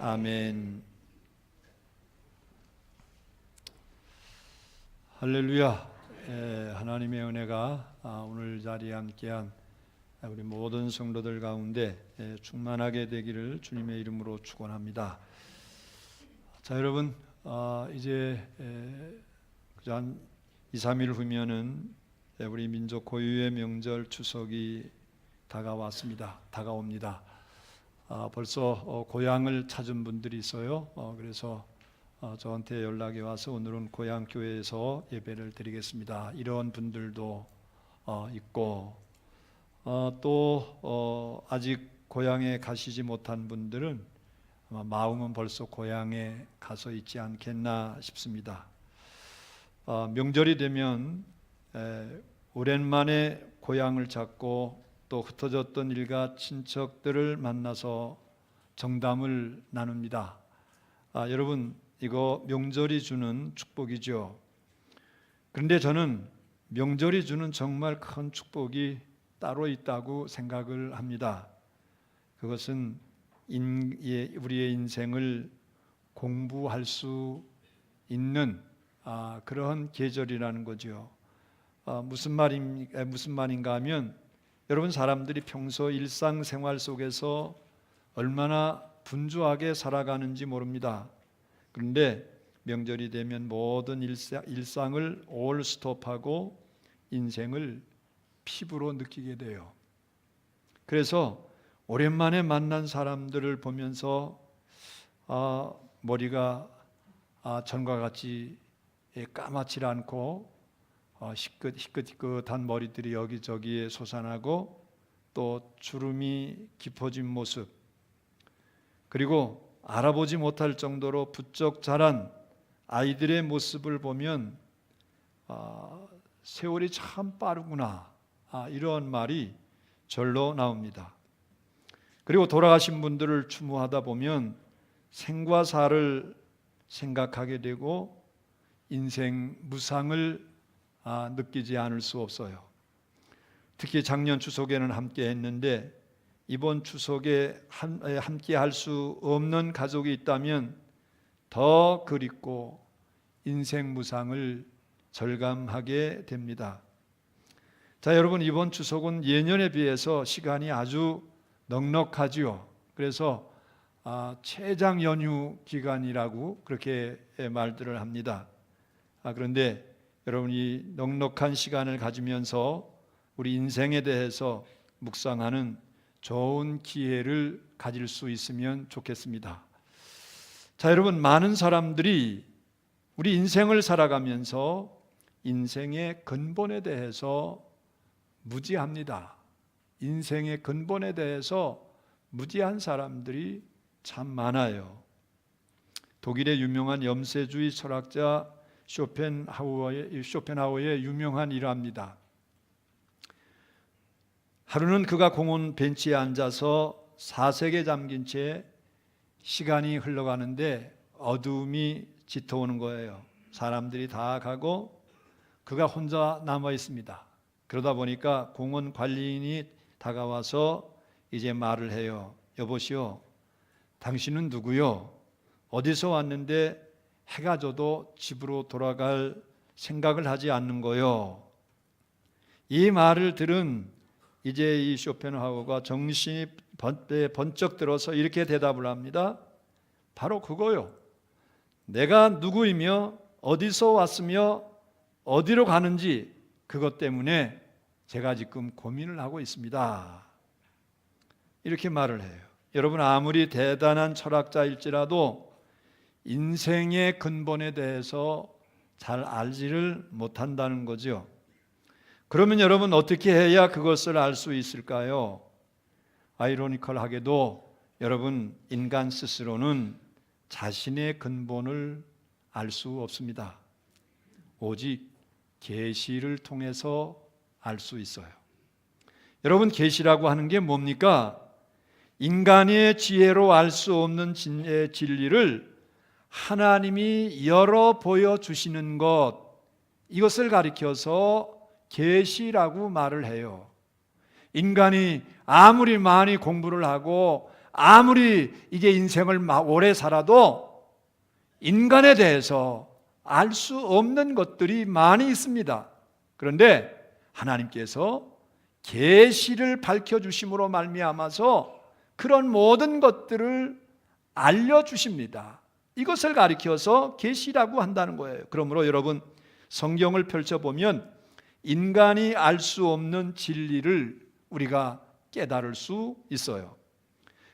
아멘. 할렐루야. 하나님의 은혜가 오늘 자리에 함께한 우리 모든 성도들 가운데 충만하게 되기를 주님의 이름으로 축원합니다. 자, 여러분, 이제 한 2, 3일 후면은 우리 민족 고유의 명절 추석이 다가옵니다. 벌써 고향을 찾은 분들이 있어요. 그래서 저한테 연락이 와서 오늘은 고향 교회에서 예배를 드리겠습니다, 이런 분들도 있고, 또 아직 고향에 가시지 못한 분들은 아마 마음은 벌써 고향에 가서 있지 않겠나 싶습니다. 명절이 되면 오랜만에 고향을 찾고 또 흩어졌던 일가 친척들을 만나서 정담을 나눕니다. 여러분, 이거 명절이 주는 축복이죠. 그런데 저는 명절이 주는 정말 큰 축복이 따로 있다고 생각을 합니다. 그것은 우리의 인생을 공부할 수 있는 그런 계절이라는 거죠. 무슨 말인가 하면, 여러분, 사람들이 평소 일상생활 속에서 얼마나 분주하게 살아가는지 모릅니다. 그런데 명절이 되면 모든 일상을 올 스톱하고 인생을 피부로 느끼게 돼요. 그래서 오랜만에 만난 사람들을 보면서 머리가 전과 같이 까맣지 않고 희끗희끗한 머리들이 여기저기에 솟아나고 또 주름이 깊어진 모습, 그리고 알아보지 못할 정도로 부쩍 자란 아이들의 모습을 보면 세월이 참 빠르구나, 이런 말이 절로 나옵니다. 그리고 돌아가신 분들을 추모하다 보면 생과 사를 생각하게 되고 인생 무상을 느끼지 않을 수 없어요. 특히 작년 추석에는 함께 했는데 이번 추석에 함께 할 수 없는 가족이 있다면 더 그립고 인생 무상을 절감하게 됩니다. 자, 여러분, 이번 추석은 예년에 비해서 시간이 아주 넉넉하지요. 그래서 최장 연휴 기간이라고 그렇게 말들을 합니다. 그런데 여러분이 넉넉한 시간을 가지면서 우리 인생에 대해서 묵상하는 좋은 기회를 가질 수 있으면 좋겠습니다. 자, 여러분, 많은 사람들이 우리 인생을 살아가면서 인생의 근본에 대해서 무지합니다. 인생의 근본에 대해서 무지한 사람들이 참 많아요. 독일의 유명한 염세주의 철학자 쇼펜하우어의 유명한 일화입니다. 하루는 그가 공원 벤치에 앉아서 사색에 잠긴 채 시간이 흘러가는데 어두움이 짙어오는 거예요. 사람들이 다 가고 그가 혼자 남아 있습니다. 그러다 보니까 공원 관리인이 다가와서 이제 말을 해요. 여보시오, 당신은 누구요? 어디서 왔는데 해가 져도 집으로 돌아갈 생각을 하지 않는 거요? 이 말을 들은 이제 이 쇼펜하우어가 정신이 번쩍 들어서 이렇게 대답을 합니다. 바로 그거요. 내가 누구이며 어디서 왔으며 어디로 가는지 그것 때문에 제가 지금 고민을 하고 있습니다. 이렇게 말을 해요. 여러분, 아무리 대단한 철학자일지라도 인생의 근본에 대해서 잘 알지를 못한다는 거죠. 그러면 여러분, 어떻게 해야 그것을 알 수 있을까요? 아이러니컬하게도 여러분, 인간 스스로는 자신의 근본을 알 수 없습니다. 오직 계시를 통해서 알 수 있어요. 여러분, 계시라고 하는 게 뭡니까? 인간의 지혜로 알 수 없는 진리를 하나님이 열어 보여주시는 것, 이것을 가리켜서 계시라고 말을 해요. 인간이 아무리 많이 공부를 하고 아무리 이게 인생을 오래 살아도 인간에 대해서 알 수 없는 것들이 많이 있습니다. 그런데 하나님께서 계시를 밝혀주심으로 말미암아서 그런 모든 것들을 알려주십니다. 이것을 가리켜서 계시라고 한다는 거예요. 그러므로 여러분, 성경을 펼쳐보면 인간이 알 수 없는 진리를 우리가 깨달을 수 있어요.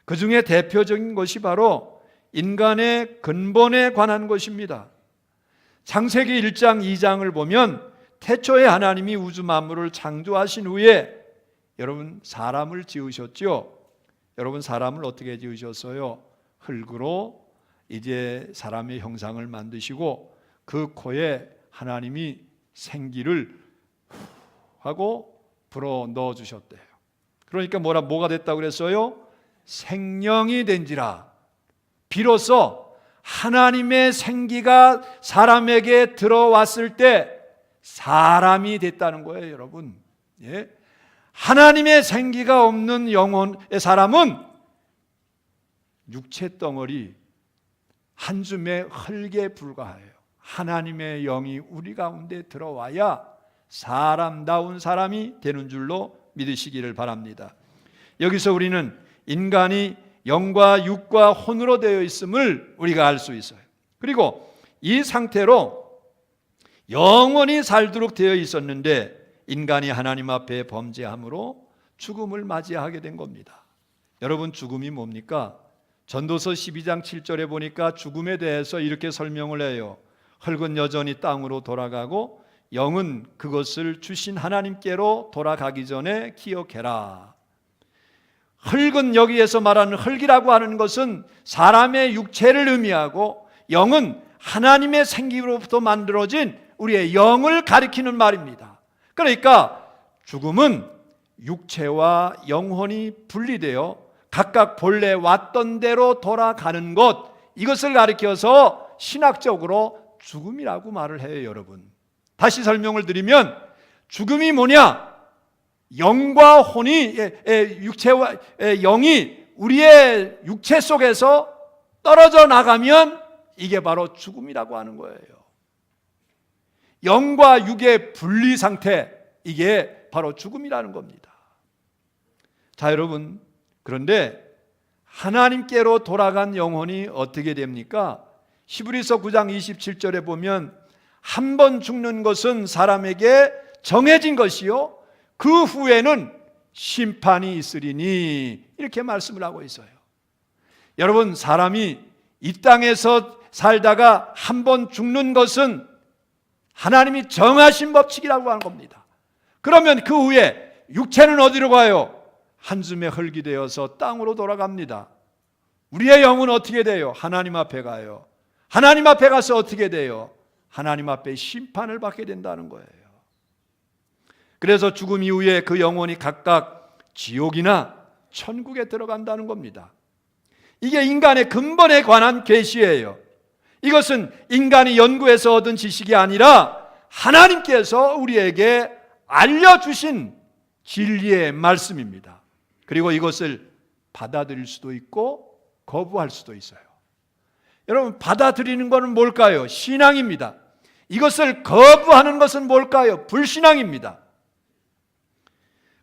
그 중에 대표적인 것이 바로 인간의 근본에 관한 것입니다. 창세기 1장 2장을 보면 태초에 하나님이 우주 만물을 창조하신 후에 여러분 사람을 지으셨죠. 여러분 사람을 어떻게 지으셨어요? 흙으로 이제 사람의 형상을 만드시고 그 코에 하나님이 생기를 하고 불어 넣어 주셨대요. 그러니까 뭐가 됐다고 그랬어요? 생명이 된지라. 비로소 하나님의 생기가 사람에게 들어왔을 때 사람이 됐다는 거예요, 여러분. 예? 하나님의 생기가 없는 영혼의 사람은 육체 덩어리 한 줌의 흙에 불과해요. 하나님의 영이 우리 가운데 들어와야 사람다운 사람이 되는 줄로 믿으시기를 바랍니다. 여기서 우리는 인간이 영과 육과 혼으로 되어 있음을 우리가 알 수 있어요. 그리고 이 상태로 영원히 살도록 되어 있었는데 인간이 하나님 앞에 범죄함으로 죽음을 맞이하게 된 겁니다. 여러분, 죽음이 뭡니까? 전도서 12장 7절에 보니까 죽음에 대해서 이렇게 설명을 해요. 흙은 여전히 땅으로 돌아가고 영은 그것을 주신 하나님께로 돌아가기 전에 기억해라. 흙은 여기에서 말하는 흙이라고 하는 것은 사람의 육체를 의미하고 영은 하나님의 생기로부터 만들어진 우리의 영을 가리키는 말입니다. 그러니까 죽음은 육체와 영혼이 분리되어 각각 본래 왔던 대로 돌아가는 것, 이것을 가리켜서 신학적으로 죽음이라고 말을 해요, 여러분. 다시 설명을 드리면 죽음이 뭐냐? 영과 혼이, 육체와 영이 우리의 육체 속에서 떨어져 나가면 이게 바로 죽음이라고 하는 거예요. 영과 육의 분리 상태, 이게 바로 죽음이라는 겁니다. 자, 여러분, 그런데 하나님께로 돌아간 영혼이 어떻게 됩니까? 히브리서 9장 27절에 보면 한 번 죽는 것은 사람에게 정해진 것이요 그 후에는 심판이 있으리니, 이렇게 말씀을 하고 있어요. 여러분, 사람이 이 땅에서 살다가 한 번 죽는 것은 하나님이 정하신 법칙이라고 하는 겁니다. 그러면 그 후에 육체는 어디로 가요? 한 줌의 흙이 되어서 땅으로 돌아갑니다. 우리의 영은 어떻게 돼요? 하나님 앞에 가요. 하나님 앞에 가서 어떻게 돼요? 하나님 앞에 심판을 받게 된다는 거예요. 그래서 죽음 이후에 그 영혼이 각각 지옥이나 천국에 들어간다는 겁니다. 이게 인간의 근본에 관한 계시예요. 이것은 인간이 연구해서 얻은 지식이 아니라 하나님께서 우리에게 알려주신 진리의 말씀입니다. 그리고 이것을 받아들일 수도 있고 거부할 수도 있어요. 여러분, 받아들이는 것은 뭘까요? 신앙입니다. 이것을 거부하는 것은 뭘까요? 불신앙입니다.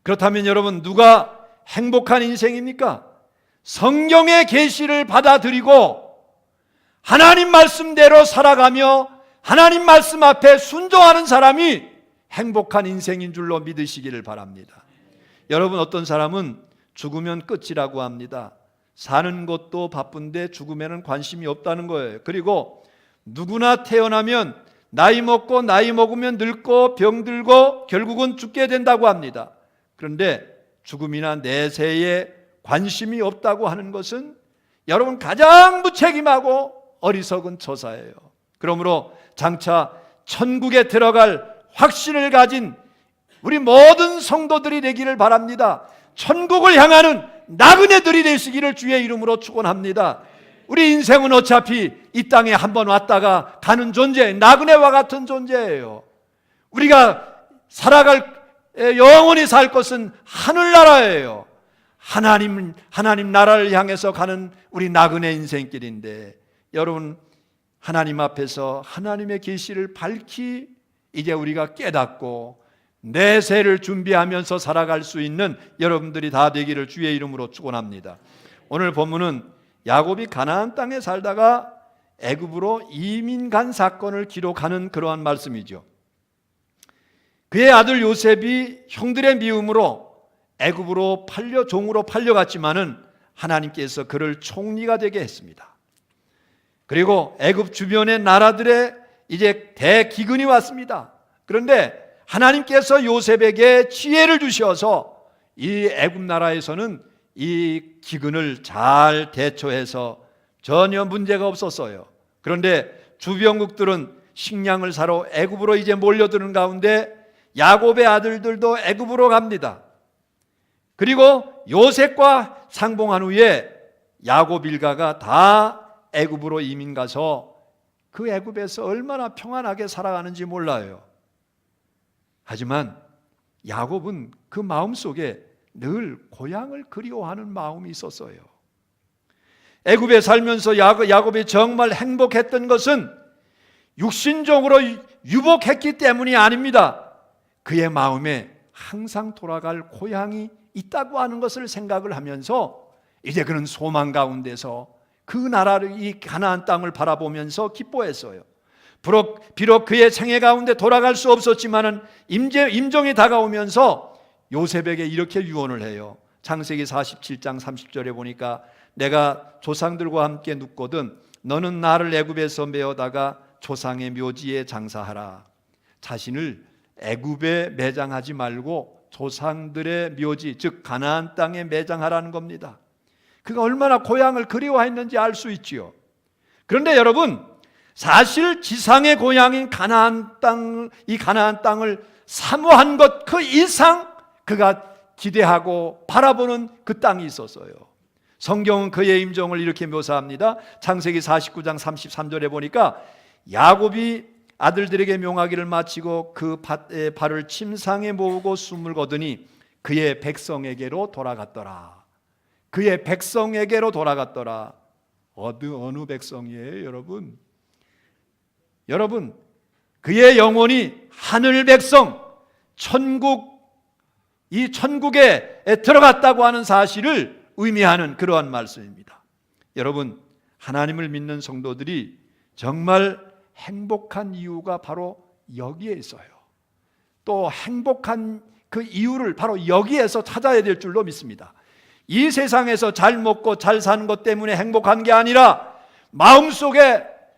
그렇다면 여러분, 누가 행복한 인생입니까? 성경의 계시를 받아들이고 하나님 말씀대로 살아가며 하나님 말씀 앞에 순종하는 사람이 행복한 인생인 줄로 믿으시기를 바랍니다. 여러분, 어떤 사람은 죽으면 끝이라고 합니다. 사는 것도 바쁜데 죽음에는 관심이 없다는 거예요. 그리고 누구나 태어나면 나이 먹으면 늙고 병들고 결국은 죽게 된다고 합니다. 그런데 죽음이나 내세에 관심이 없다고 하는 것은 여러분 가장 무책임하고 어리석은 처사예요. 그러므로 장차 천국에 들어갈 확신을 가진 우리 모든 성도들이 되기를 바랍니다. 천국을 향하는 나그네들이 되시기를 주의 이름으로 축원합니다. 우리 인생은 어차피 이 땅에 한번 왔다가 가는 존재, 나그네와 같은 존재예요. 우리가 살아갈 영원히 살 것은 하늘나라예요. 하나님 나라를 향해서 가는 우리 나그네 인생길인데, 여러분 하나님 앞에서 하나님의 계시를 밝히 이제 우리가 깨닫고 내세를 준비하면서 살아갈 수 있는 여러분들이 다 되기를 주의 이름으로 축원합니다. 오늘 본문은 야곱이 가나안 땅에 살다가 애굽으로 이민 간 사건을 기록하는 그러한 말씀이죠. 그의 아들 요셉이 형들의 미움으로 애굽으로 종으로 팔려갔지만은 하나님께서 그를 총리가 되게 했습니다. 그리고 애굽 주변의 나라들의 이제 대기근이 왔습니다. 그런데 하나님께서 요셉에게 지혜를 주셔서 이 애굽 나라에서는 이 기근을 잘 대처해서 전혀 문제가 없었어요. 그런데 주변국들은 식량을 사러 애굽으로 이제 몰려드는 가운데 야곱의 아들들도 애굽으로 갑니다. 그리고 요셉과 상봉한 후에 야곱 일가가 다 애굽으로 이민 가서 그 애굽에서 얼마나 평안하게 살아가는지 몰라요. 하지만 야곱은 그 마음속에 늘 고향을 그리워하는 마음이 있었어요. 애굽에 살면서 야곱이 정말 행복했던 것은 육신적으로 유복했기 때문이 아닙니다. 그의 마음에 항상 돌아갈 고향이 있다고 하는 것을 생각을 하면서 이제 그는 소망 가운데서 그 나라를, 이 가나안 땅을 바라보면서 기뻐했어요. 비록 그의 생애 가운데 돌아갈 수 없었지만은 임종이 다가오면서 요셉에게 이렇게 유언을 해요. 창세기 47장 30절에 보니까 내가 조상들과 함께 눕거든 너는 나를 애굽에서 메어다가 조상의 묘지에 장사하라. 자신을 애굽에 매장하지 말고 조상들의 묘지, 즉 가나안 땅에 매장하라는 겁니다. 그가 얼마나 고향을 그리워했는지 알 수 있지요. 그런데 여러분, 사실 지상의 고향인 이 가나안 땅을 사모한 것 그 이상 그가 기대하고 바라보는 그 땅이 있었어요. 성경은 그의 임종을 이렇게 묘사합니다. 창세기 49장 33절에 보니까 야곱이 아들들에게 명하기를 마치고 그 발을 침상에 모으고 숨을 거두니 그의 백성에게로 돌아갔더라. 그의 백성에게로 돌아갔더라. 어느 백성이에요, 여러분? 여러분, 그의 영혼이 하늘 백성, 이 천국에 들어갔다고 하는 사실을 의미하는 그러한 말씀입니다. 여러분, 하나님을 믿는 성도들이 정말 행복한 이유가 바로 여기에 있어요. 또 행복한 그 이유를 바로 여기에서 찾아야 될 줄로 믿습니다. 이 세상에서 잘 먹고 잘 사는 것 때문에 행복한 게 아니라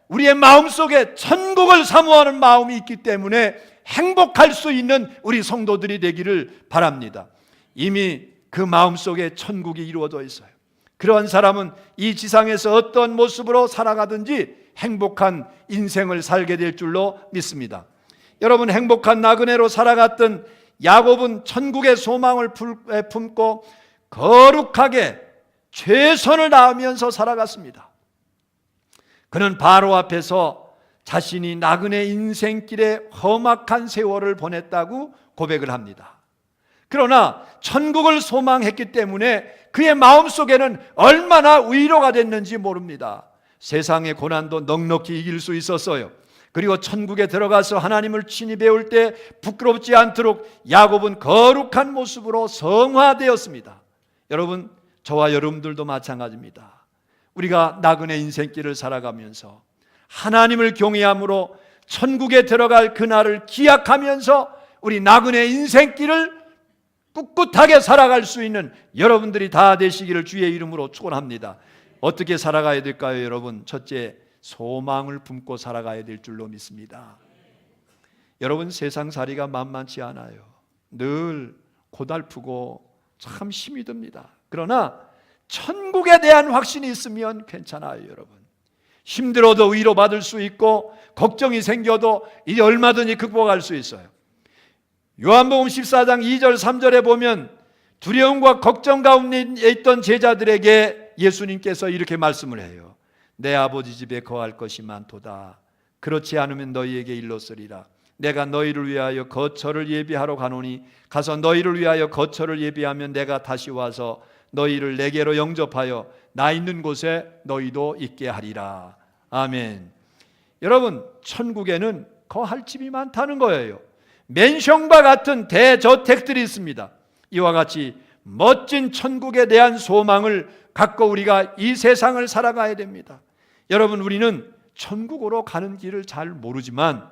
우리의 마음속에 천국을 사모하는 마음이 있기 때문에 행복할 수 있는 우리 성도들이 되기를 바랍니다. 이미 그 마음속에 천국이 이루어져 있어요. 그러한 사람은 이 지상에서 어떤 모습으로 살아가든지 행복한 인생을 살게 될 줄로 믿습니다. 여러분, 행복한 나그네로 살아갔던 야곱은 천국의 소망을 품고 거룩하게 최선을 다하면서 살아갔습니다. 그는 바로 앞에서 자신이 나그네 인생길에 험악한 세월을 보냈다고 고백을 합니다. 그러나 천국을 소망했기 때문에 그의 마음속에는 얼마나 위로가 됐는지 모릅니다. 세상의 고난도 넉넉히 이길 수 있었어요. 그리고 천국에 들어가서 하나님을 친히 배울 때 부끄럽지 않도록 야곱은 거룩한 모습으로 성화되었습니다. 여러분, 저와 여러분들도 마찬가지입니다. 우리가 나그네 인생길을 살아가면서 하나님을 경외함으로 천국에 들어갈 그날을 기약하면서 우리 나그네 인생길을 꿋꿋하게 살아갈 수 있는 여러분들이 다 되시기를 주의 이름으로 축원합니다. 어떻게 살아가야 될까요, 여러분? 첫째, 소망을 품고 살아가야 될 줄로 믿습니다. 여러분, 세상살이가 만만치 않아요. 늘 고달프고 참 힘이 듭니다. 그러나 천국에 대한 확신이 있으면 괜찮아요, 여러분. 힘들어도 위로받을 수 있고 걱정이 생겨도 이제 얼마든지 극복할 수 있어요. 요한복음 14장 2절 3절에 보면 두려움과 걱정 가운데 있던 제자들에게 예수님께서 이렇게 말씀을 해요. 내 아버지 집에 거할 것이 많도다. 그렇지 않으면 너희에게 일렀으리라. 내가 너희를 위하여 거처를 예비하러 가노니 가서 너희를 위하여 거처를 예비하면 내가 다시 와서 너희를 내게로 영접하여 나 있는 곳에 너희도 있게 하리라. 아멘. 여러분, 천국에는 거할 집이 많다는 거예요. 맨션과 같은 대저택들이 있습니다. 이와 같이 멋진 천국에 대한 소망을 갖고 우리가 이 세상을 살아가야 됩니다. 여러분, 우리는 천국으로 가는 길을 잘 모르지만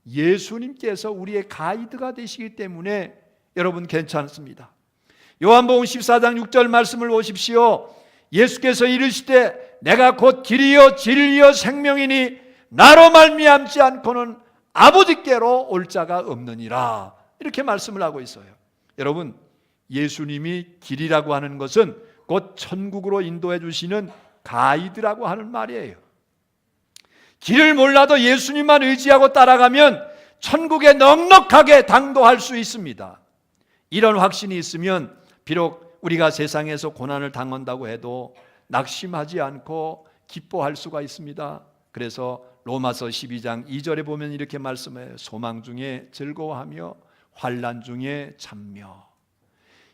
예수님께서 우리의 가이드가 되시기 때문에 여러분 괜찮습니다. 요한복음 14장 6절 말씀을 보십시오. 예수께서 이르시되 내가 곧 길이요 진리요 생명이니 나로 말미암지 않고는 아버지께로 올 자가 없느니라. 이렇게 말씀을 하고 있어요. 여러분, 예수님이 길이라고 하는 것은 곧 천국으로 인도해 주시는 가이드라고 하는 말이에요. 길을 몰라도 예수님만 의지하고 따라가면 천국에 넉넉하게 당도할 수 있습니다. 이런 확신이 있으면 비록 우리가 세상에서 고난을 당한다고 해도 낙심하지 않고 기뻐할 수가 있습니다. 그래서 로마서 12장 2절에 보면 이렇게 말씀해요. 소망 중에 즐거워하며 환난 중에 참며.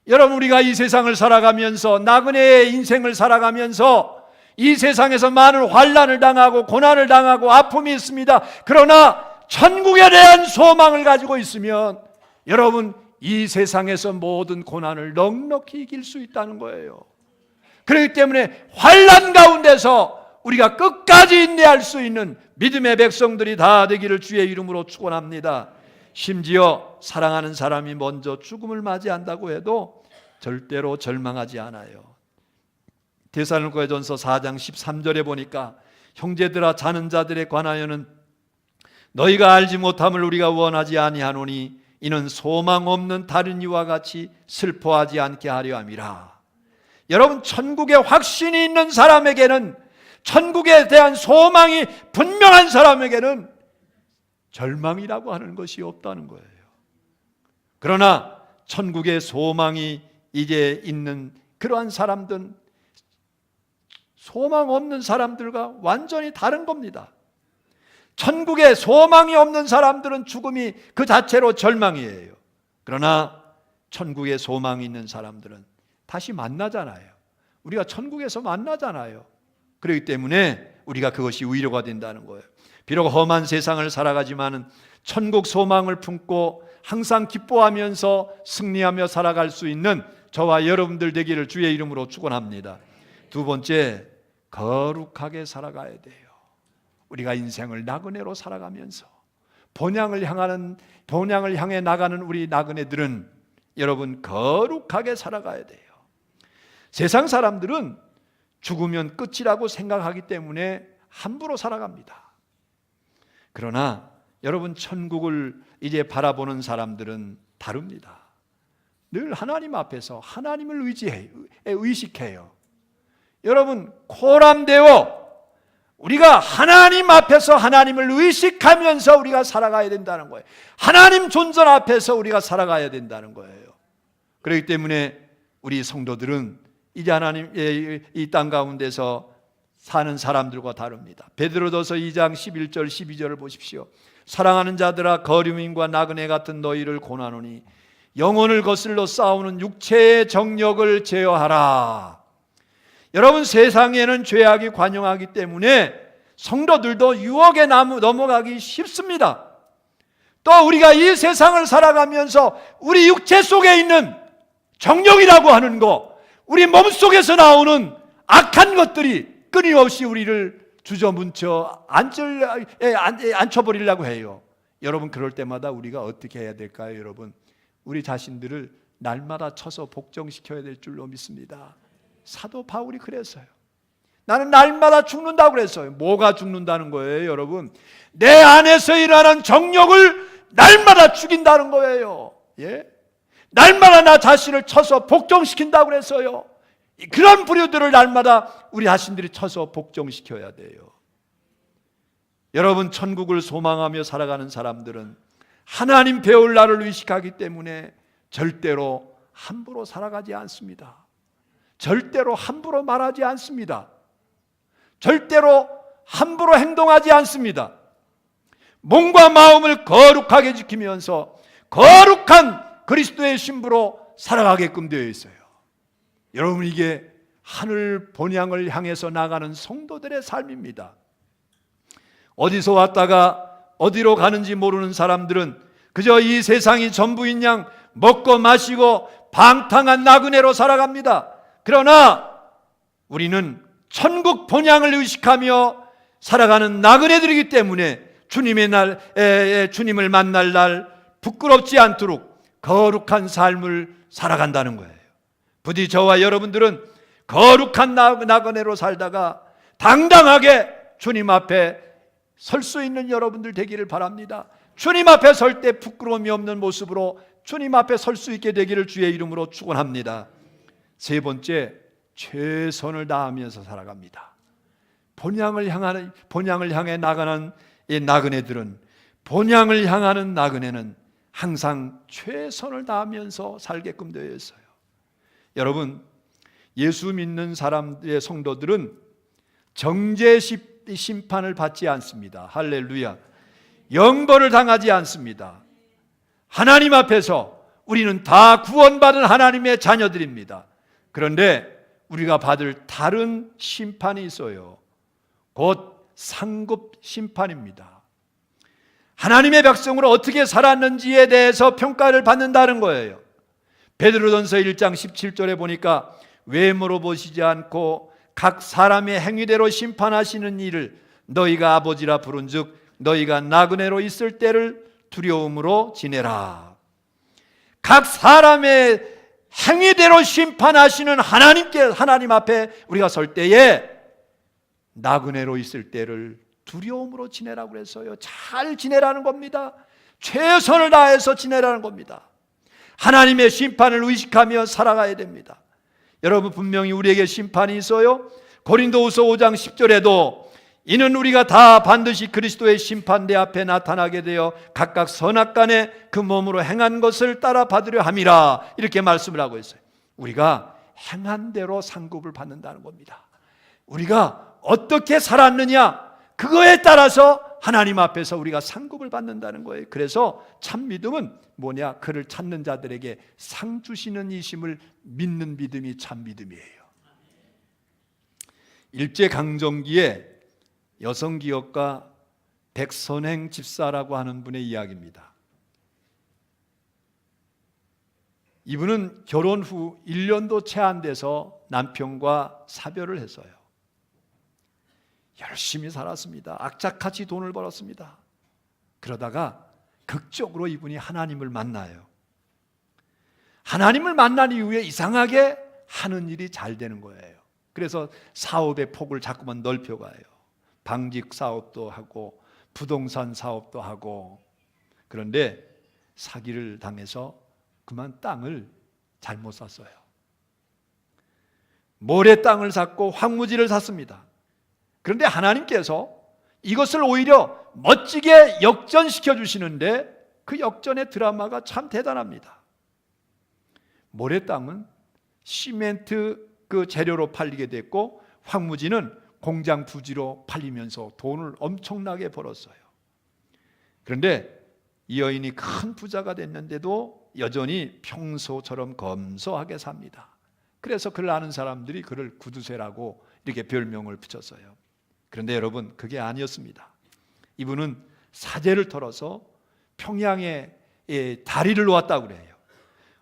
여러분, 우리가 이 세상을 살아가면서 나그네의 인생을 살아가면서 이 세상에서 많은 환난을 당하고 고난을 당하고 아픔이 있습니다. 그러나 천국에 대한 소망을 가지고 있으면 여러분, 이 세상에서 모든 고난을 넉넉히 이길 수 있다는 거예요. 그렇기 때문에 환난 가운데서 우리가 끝까지 인내할 수 있는 믿음의 백성들이 다 되기를 주의 이름으로 축원합니다. 심지어 사랑하는 사람이 먼저 죽음을 맞이한다고 해도 절대로 절망하지 않아요. 데살로니가전서 4장 13절에 보니까 형제들아, 자는 자들에 관하여는 너희가 알지 못함을 우리가 원하지 아니하노니 이는 소망 없는 다른 이와 같이 슬퍼하지 않게 하려 함이라. 여러분, 천국에 확신이 있는 사람에게는, 천국에 대한 소망이 분명한 사람에게는 절망이라고 하는 것이 없다는 거예요. 그러나 천국에 소망이 이제 있는 그러한 사람들은 소망 없는 사람들과 완전히 다른 겁니다. 천국에 소망이 없는 사람들은 죽음이 그 자체로 절망이에요. 그러나 천국에 소망이 있는 사람들은 다시 만나잖아요. 우리가 천국에서 만나잖아요. 그렇기 때문에 우리가 그것이 위로가 된다는 거예요. 비록 험한 세상을 살아가지만은 천국 소망을 품고 항상 기뻐하면서 승리하며 살아갈 수 있는 저와 여러분들 되기를 주의 이름으로 축원합니다. 두 번째, 거룩하게 살아가야 돼요. 우리가 인생을 나그네로 살아가면서 본향을 향해 나가는 우리 나그네들은 여러분 거룩하게 살아가야 돼요. 세상 사람들은 죽으면 끝이라고 생각하기 때문에 함부로 살아갑니다. 그러나 여러분, 천국을 이제 바라보는 사람들은 다릅니다. 늘 하나님 앞에서 하나님을 의식해요. 여러분, 코람되어 우리가 하나님 앞에서 하나님을 의식하면서 우리가 살아가야 된다는 거예요. 하나님 존전 앞에서 우리가 살아가야 된다는 거예요. 그렇기 때문에 우리 성도들은 이제 하나님의 이 땅 가운데서 사는 사람들과 다릅니다. 베드로전서 2장 11절 12절을 보십시오. 사랑하는 자들아, 거류민과 나그네 같은 너희를 고나노니 영혼을 거슬러 싸우는 육체의 정력을 제어하라. 여러분, 세상에는 죄악이 관영하기 때문에 성도들도 유혹에 넘어가기 쉽습니다. 또 우리가 이 세상을 살아가면서 우리 육체 속에 있는 정욕이라고 하는 것, 우리 몸속에서 나오는 악한 것들이 끊임없이 우리를 주저문쳐 앉혀버리려고 해요. 여러분, 그럴 때마다 우리가 어떻게 해야 될까요? 여러분, 우리 자신들을 날마다 쳐서 복종시켜야 될 줄로 믿습니다. 사도 바울이 그랬어요. 나는 날마다 죽는다고 그랬어요. 뭐가 죽는다는 거예요, 여러분? 내 안에서 일어나는 정욕을 날마다 죽인다는 거예요. 예? 날마다 나 자신을 쳐서 복종시킨다고 그랬어요. 그런 부류들을 날마다 우리 자신들이 쳐서 복종시켜야 돼요. 여러분, 천국을 소망하며 살아가는 사람들은 하나님 배울 날을 의식하기 때문에 절대로 함부로 살아가지 않습니다. 절대로 함부로 말하지 않습니다. 절대로 함부로 행동하지 않습니다. 몸과 마음을 거룩하게 지키면서 거룩한 그리스도의 신부로 살아가게끔 되어 있어요. 여러분, 이게 하늘 본향을 향해서 나가는 성도들의 삶입니다. 어디서 왔다가 어디로 가는지 모르는 사람들은 그저 이 세상이 전부인 양 먹고 마시고 방탕한 나그네로 살아갑니다. 그러나 우리는 천국 본향을 의식하며 살아가는 나그네들이기 때문에 주님을 만날 날 부끄럽지 않도록 거룩한 삶을 살아간다는 거예요. 부디 저와 여러분들은 거룩한 나그네로 살다가 당당하게 주님 앞에 설 수 있는 여러분들 되기를 바랍니다. 주님 앞에 설 때 부끄러움이 없는 모습으로 주님 앞에 설 수 있게 되기를 주의 이름으로 축원합니다. 세 번째, 최선을 다하면서 살아갑니다. 본향을 향해 나가는 이 나그네들은, 본향을 향하는 나그네는 항상 최선을 다하면서 살게끔 되어 있어요. 여러분, 예수 믿는 사람들의 성도들은 정죄 심판을 받지 않습니다. 할렐루야. 영벌을 당하지 않습니다. 하나님 앞에서 우리는 다 구원받은 하나님의 자녀들입니다. 그런데 우리가 받을 다른 심판이 있어요. 곧 상급 심판입니다. 하나님의 백성으로 어떻게 살았는지에 대해서 평가를 받는다는 거예요. 베드로전서 1장 17절에 보니까 외모로 보시지 않고 각 사람의 행위대로 심판하시는 이를 너희가 아버지라 부른즉 너희가 나그네로 있을 때를 두려움으로 지내라. 각 사람의 행위대로 심판하시는 하나님 앞에 우리가 설 때에 나그네로 있을 때를 두려움으로 지내라고 그랬어요. 잘 지내라는 겁니다. 최선을 다해서 지내라는 겁니다. 하나님의 심판을 의식하며 살아가야 됩니다. 여러분, 분명히 우리에게 심판이 있어요. 고린도후서 5장 10절에도 이는 우리가 다 반드시 그리스도의 심판대 앞에 나타나게 되어 각각 선악간에 그 몸으로 행한 것을 따라 받으려 함이라, 이렇게 말씀을 하고 있어요. 우리가 행한 대로 상급을 받는다는 겁니다. 우리가 어떻게 살았느냐, 그거에 따라서 하나님 앞에서 우리가 상급을 받는다는 거예요. 그래서 참 믿음은 뭐냐? 그를 찾는 자들에게 상 주시는 이심을 믿는 믿음이 참 믿음이에요. 일제강점기에 여성기업가 백선행 집사라고 하는 분의 이야기입니다. 이분은 결혼 후 1년도 채 안 돼서 남편과 사별을 했어요. 열심히 살았습니다. 악착같이 돈을 벌었습니다. 그러다가 극적으로 이분이 하나님을 만나요. 하나님을 만난 이후에 이상하게 하는 일이 잘 되는 거예요. 그래서 사업의 폭을 자꾸만 넓혀가요. 방직 사업도 하고 부동산 사업도 하고. 그런데 사기를 당해서 그만 땅을 잘못 샀어요. 모래 땅을 샀고 황무지를 샀습니다. 그런데 하나님께서 이것을 오히려 멋지게 역전시켜 주시는데 그 역전의 드라마가 참 대단합니다. 모래 땅은 시멘트 그 재료로 팔리게 됐고, 황무지는 공장 부지로 팔리면서 돈을 엄청나게 벌었어요. 그런데 이 여인이 큰 부자가 됐는데도 여전히 평소처럼 검소하게 삽니다. 그래서 그를 아는 사람들이 그를 구두쇠라고 이렇게 별명을 붙였어요. 그런데 여러분, 그게 아니었습니다. 이분은 사제를 털어서 평양에 다리를 놓았다고 그래요.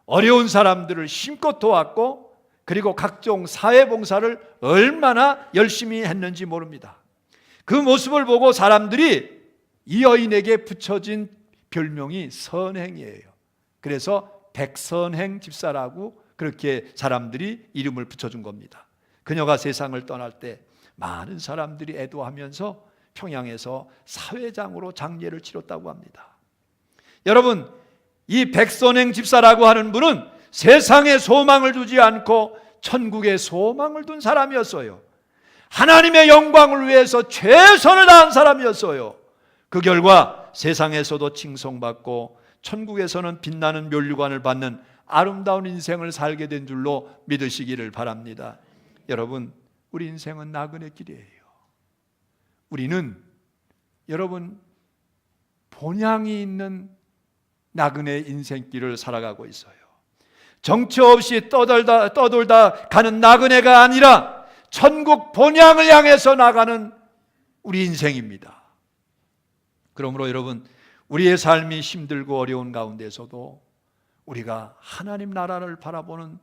어려운 사람들을 힘껏 도왔고, 그리고 각종 사회봉사를 얼마나 열심히 했는지 모릅니다. 그 모습을 보고 사람들이 이 여인에게 붙여진 별명이 선행이에요. 그래서 백선행 집사라고 그렇게 사람들이 이름을 붙여준 겁니다. 그녀가 세상을 떠날 때 많은 사람들이 애도하면서 평양에서 사회장으로 장례를 치렀다고 합니다. 여러분, 이 백선행 집사라고 하는 분은 세상에 소망을 두지 않고 천국에 소망을 둔 사람이었어요. 하나님의 영광을 위해서 최선을 다한 사람이었어요. 그 결과 세상에서도 칭송받고 천국에서는 빛나는 면류관을 받는 아름다운 인생을 살게 된 줄로 믿으시기를 바랍니다. 여러분, 우리 인생은 나그네 길이에요. 우리는 여러분 본향이 있는 나그네 인생길을 살아가고 있어요. 정처 없이 떠돌다 가는 나그네가 아니라 천국 본향을 향해서 나가는 우리 인생입니다. 그러므로 여러분, 우리의 삶이 힘들고 어려운 가운데서도 우리가 하나님 나라를 바라보는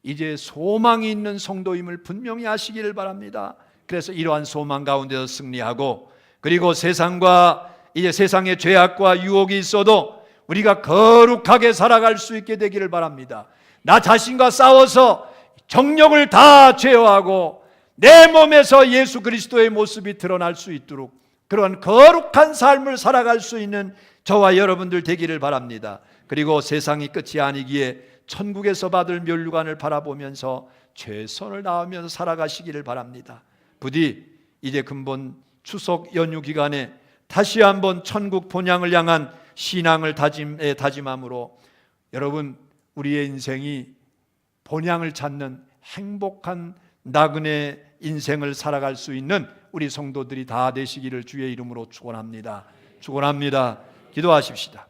이제 소망이 있는 성도임을 분명히 아시기를 바랍니다. 그래서 이러한 소망 가운데서 승리하고, 그리고 세상과 이제 세상의 죄악과 유혹이 있어도 우리가 거룩하게 살아갈 수 있게 되기를 바랍니다. 나 자신과 싸워서 정욕을 다 제어하고 내 몸에서 예수 그리스도의 모습이 드러날 수 있도록 그런 거룩한 삶을 살아갈 수 있는 저와 여러분들 되기를 바랍니다. 그리고 세상이 끝이 아니기에 천국에서 받을 면류관을 바라보면서 최선을 다하면서 살아가시기를 바랍니다. 부디 이제 근본 추석 연휴 기간에 다시 한번 천국 본향을 향한 신앙을 다짐함으로 여러분, 우리의 인생이 본향을 찾는 행복한 나그네 인생을 살아갈 수 있는 우리 성도들이 다 되시기를 주의 이름으로 축원합니다. 축원합니다. 기도하십시다.